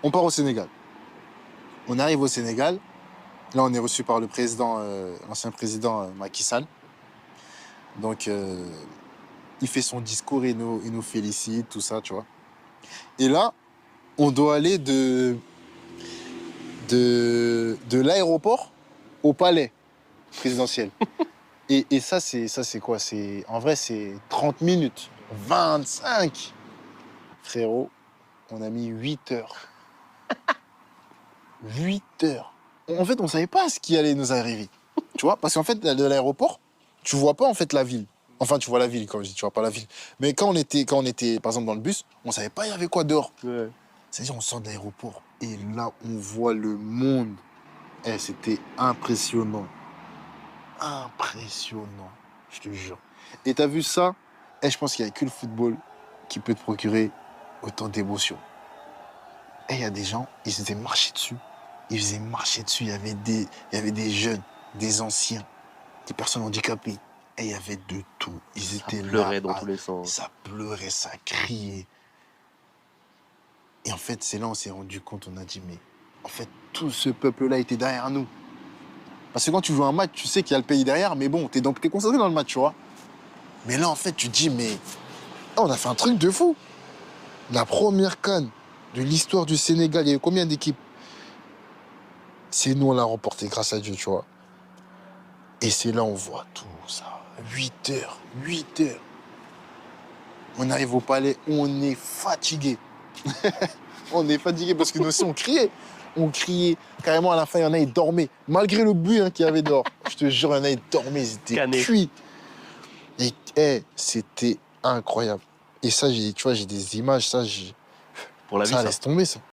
On part au Sénégal. On arrive au Sénégal. Là, on est reçu par le président, l'ancien président Macky Sall. Donc, il fait son discours, il nous félicite, tout ça, tu vois. Et là, on doit aller de l'aéroport au palais présidentiel. Et ça, c'est quoi? En vrai, c'est 30 minutes. 25. Frérot, on a mis 8 heures. 8 heures. En fait, on savait pas ce qui allait nous arriver. Tu vois? Parce qu'en fait, de l'aéroport, tu vois pas en fait la ville. Enfin, tu vois la ville, quand je dis, tu vois pas la ville. Mais quand on était, par exemple, dans le bus, on savait pas il y avait quoi dehors. Ouais. C'est-à-dire, on sort de l'aéroport et là, on voit le monde. Eh, c'était impressionnant. Impressionnant, je te jure. Et t'as vu ça? Eh, je pense qu'il n'y a que le football qui peut te procurer autant d'émotions. Et il y a des gens, ils faisaient marcher dessus. Ils faisaient marcher dessus. Il y avait des jeunes, des anciens, des personnes handicapées. Et il y avait de tout. Ils étaient là. Pleurait dans tous les sens. Ça pleurait, ça criait. Et en fait, c'est là on s'est rendu compte, on a dit, mais en fait, tout ce peuple-là était derrière nous. Parce que quand tu joues un match, tu sais qu'il y a le pays derrière, mais bon, t'es concentré dans le match, tu vois. Mais là, en fait, tu te dis, mais on a fait un truc de fou. La première CAN de l'histoire du Sénégal, il y a eu combien d'équipes? C'est nous, on l'a remporté, grâce à Dieu, tu vois. Et c'est là on voit tout ça. 8 heures, 8 heures. On arrive au palais, on est fatigué. On est fatigué parce que nous aussi, on criait. On criait. Carrément, à la fin, il y en a, ils dormaient. Malgré le bruit qu'il y avait dehors. Je te jure, il y en a, ils dormaient. Ils étaient Canés. cuits. Et c'était incroyable. Et ça, tu vois, j'ai des images, ça, Pour la vie, ça ça. laisse tomber, ça.